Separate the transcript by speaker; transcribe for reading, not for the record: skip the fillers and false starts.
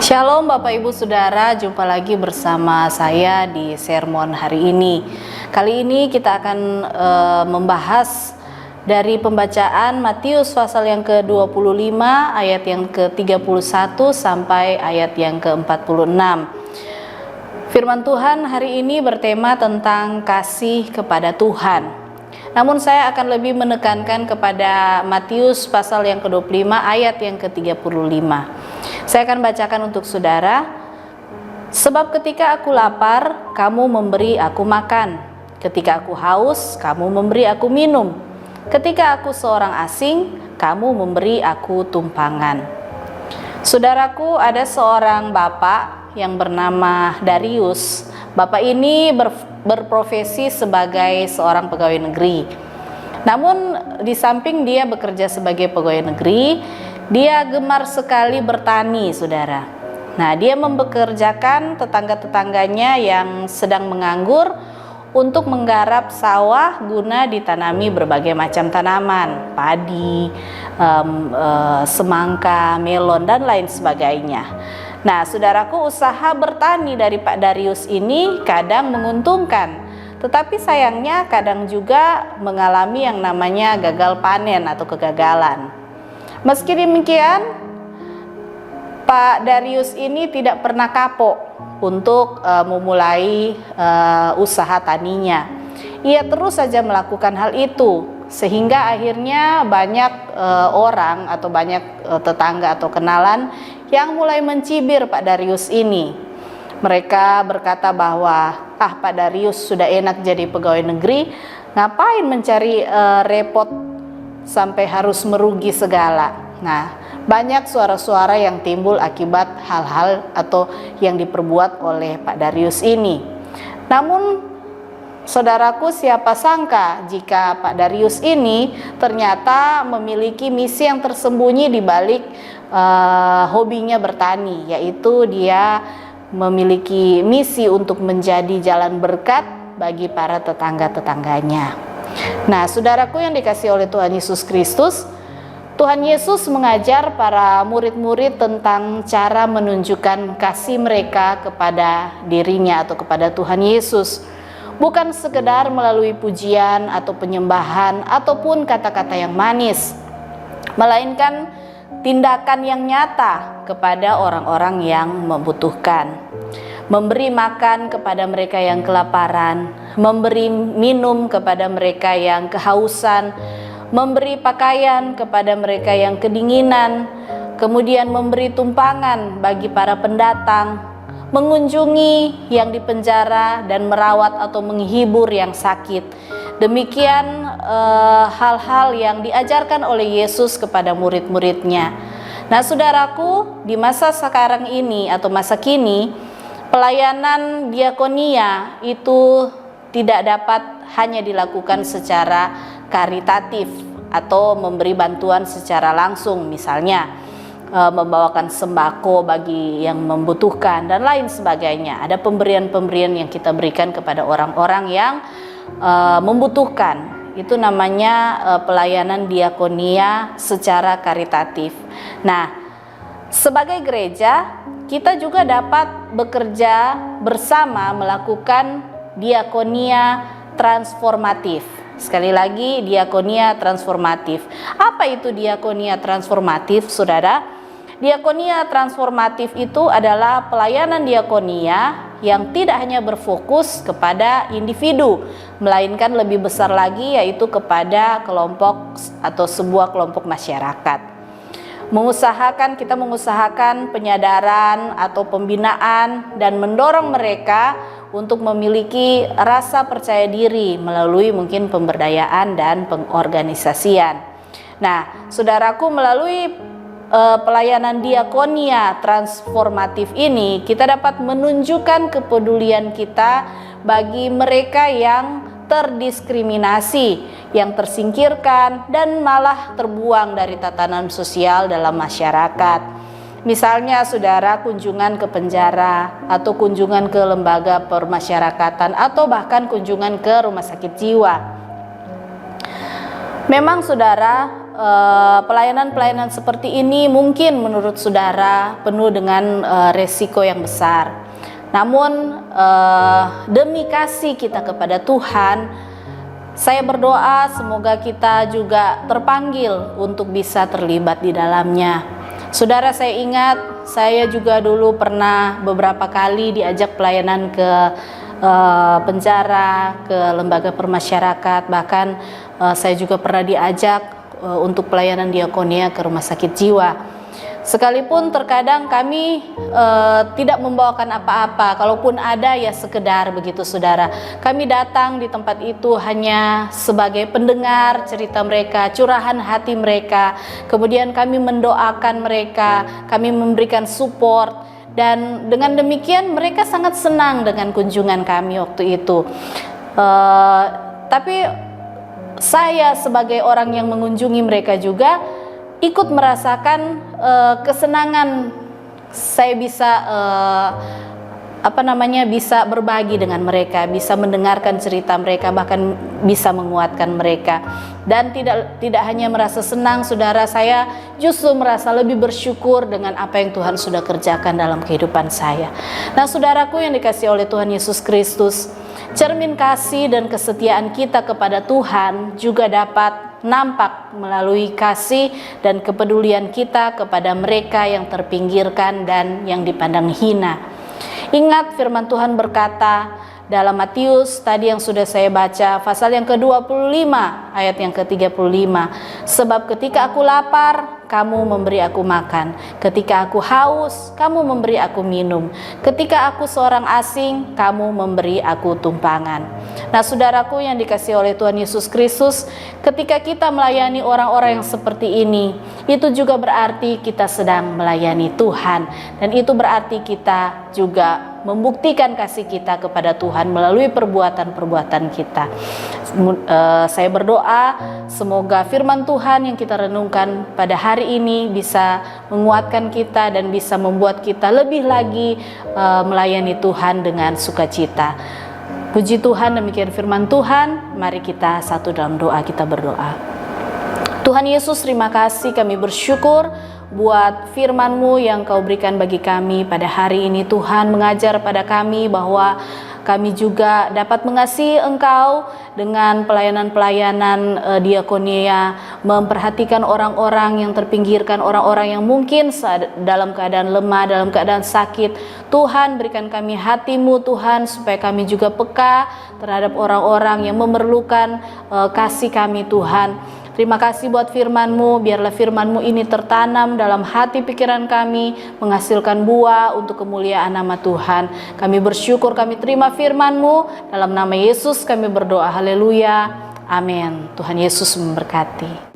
Speaker 1: Shalom Bapak Ibu Saudara, jumpa lagi bersama saya di sermon hari ini. Kali ini kita akan membahas dari pembacaan Matius pasal yang ke-25 ayat yang ke-31 sampai ayat yang ke-46. Firman Tuhan hari ini bertema tentang kasih kepada Tuhan. Namun saya akan lebih menekankan kepada Matius pasal yang ke-25 ayat yang ke-35. Saya akan bacakan untuk saudara. Sebab ketika aku lapar, kamu memberi aku makan. Ketika aku haus, kamu memberi aku minum. Ketika aku seorang asing, kamu memberi aku tumpangan. Saudaraku, ada seorang bapak yang bernama Darius. Bapak ini berprofesi sebagai seorang pegawai negeri. Namun di samping dia bekerja sebagai pegawai negeri, dia gemar sekali bertani, saudara. Nah, dia mempekerjakan tetangga-tetangganya yang sedang menganggur untuk menggarap sawah guna ditanami berbagai macam tanaman, padi, semangka, melon, dan lain sebagainya. Nah, saudaraku, usaha bertani dari Pak Darius ini kadang menguntungkan, tetapi sayangnya kadang juga mengalami yang namanya gagal panen atau kegagalan. Meski demikian, Pak Darius ini tidak pernah kapok untuk memulai usaha taninya. Ia terus saja melakukan hal itu, sehingga akhirnya banyak orang atau banyak tetangga atau kenalan yang mulai mencibir Pak Darius ini. Mereka berkata bahwa Pak Darius sudah enak jadi pegawai negeri, ngapain mencari repot sampai harus merugi segala. Nah, banyak suara-suara yang timbul akibat hal-hal atau yang diperbuat oleh Pak Darius ini. Namun saudaraku, siapa sangka jika Pak Darius ini ternyata memiliki misi yang tersembunyi di balik hobinya bertani, yaitu dia memiliki misi untuk menjadi jalan berkat bagi para tetangga-tetangganya. Nah, saudaraku yang dikasihi oleh Tuhan Yesus Kristus, Tuhan Yesus mengajar para murid-murid tentang cara menunjukkan kasih mereka kepada dirinya atau kepada Tuhan Yesus. Bukan sekedar melalui pujian atau penyembahan ataupun kata-kata yang manis, melainkan tindakan yang nyata kepada orang-orang yang membutuhkan. Memberi makan kepada mereka yang kelaparan, memberi minum kepada mereka yang kehausan, memberi pakaian kepada mereka yang kedinginan, kemudian memberi tumpangan bagi para pendatang, mengunjungi yang dipenjara dan merawat atau menghibur yang sakit. Demikian hal-hal yang diajarkan oleh Yesus kepada murid-muridnya. Nah, saudaraku, di masa sekarang ini atau masa kini, pelayanan diakonia itu tidak dapat hanya dilakukan secara karitatif atau memberi bantuan secara langsung, misalnya membawakan sembako bagi yang membutuhkan dan lain sebagainya. Ada pemberian-pemberian yang kita berikan kepada orang-orang yang membutuhkan. Itu namanya pelayanan diakonia secara karitatif. Nah, sebagai gereja kita juga dapat bekerja bersama melakukan diakonia transformatif. Sekali lagi, diakonia transformatif. Apa itu diakonia transformatif, saudara? Diakonia transformatif itu adalah pelayanan diakonia yang tidak hanya berfokus kepada individu, melainkan lebih besar lagi, yaitu kepada kelompok atau sebuah kelompok masyarakat. Kita mengusahakan penyadaran atau pembinaan dan mendorong mereka untuk memiliki rasa percaya diri melalui mungkin pemberdayaan dan pengorganisasian. Nah, saudaraku, melalui pelayanan diakonia transformatif ini kita dapat menunjukkan kepedulian kita bagi mereka yang terdiskriminasi, yang tersingkirkan dan malah terbuang dari tatanan sosial dalam masyarakat. Misalnya, saudara, kunjungan ke penjara atau kunjungan ke lembaga permasyarakatan atau bahkan kunjungan ke rumah sakit jiwa. Memang, saudara, pelayanan-pelayanan seperti ini mungkin menurut saudara penuh dengan resiko yang besar. Namun demi kasih kita kepada Tuhan, saya berdoa semoga kita juga terpanggil untuk bisa terlibat di dalamnya. Saudara, saya ingat saya juga dulu pernah beberapa kali diajak pelayanan ke penjara, ke lembaga permasyarakat, bahkan saya juga pernah diajak untuk pelayanan diakonia ke rumah sakit jiwa. Sekalipun terkadang kami tidak membawakan apa-apa, kalaupun ada ya sekedar begitu saudara. Kami datang di tempat itu hanya sebagai pendengar cerita mereka, curahan hati mereka. Kemudian kami mendoakan mereka, kami memberikan support. Dan dengan demikian mereka sangat senang dengan kunjungan kami waktu itu. Tapi saya sebagai orang yang mengunjungi mereka juga ikut merasakan kesenangan. Saya bisa bisa berbagi dengan mereka, bisa mendengarkan cerita mereka, bahkan bisa menguatkan mereka. Dan tidak hanya merasa senang, saudara, saya justru merasa lebih bersyukur dengan apa yang Tuhan sudah kerjakan dalam kehidupan saya. Nah, saudaraku yang dikasihi oleh Tuhan Yesus Kristus, cermin kasih dan kesetiaan kita kepada Tuhan juga dapat nampak melalui kasih dan kepedulian kita kepada mereka yang terpinggirkan dan yang dipandang hina. Ingat firman Tuhan berkata dalam Matius tadi yang sudah saya baca, pasal yang ke-25 ayat yang ke-35, sebab ketika aku lapar, kamu memberi aku makan, ketika aku haus, kamu memberi aku minum, ketika aku seorang asing, kamu memberi aku tumpangan. Nah, saudaraku yang dikasihi oleh Tuhan Yesus Kristus, ketika kita melayani orang-orang yang seperti ini, itu juga berarti kita sedang melayani Tuhan, dan itu berarti kita juga membuktikan kasih kita kepada Tuhan melalui perbuatan-perbuatan kita. Saya berdoa semoga firman Tuhan yang kita renungkan pada hari ini bisa menguatkan kita dan bisa membuat kita lebih lagi melayani Tuhan dengan sukacita. Puji Tuhan, demikian firman Tuhan. Mari kita satu dalam doa, kita berdoa. Tuhan Yesus, terima kasih, kami bersyukur buat firman-Mu yang Kau berikan bagi kami pada hari ini. Tuhan mengajar pada kami bahwa kami juga dapat mengasihi Engkau dengan pelayanan-pelayanan diakonia, memperhatikan orang-orang yang terpinggirkan, orang-orang yang mungkin dalam keadaan lemah, dalam keadaan sakit. Tuhan, berikan kami hati-Mu Tuhan, supaya kami juga peka terhadap orang-orang yang memerlukan kasih kami Tuhan. Terima kasih buat firman-Mu, biarlah firman-Mu ini tertanam dalam hati pikiran kami, menghasilkan buah untuk kemuliaan nama Tuhan. Kami bersyukur, kami terima firman-Mu, dalam nama Yesus kami berdoa, haleluya, amin. Tuhan Yesus memberkati.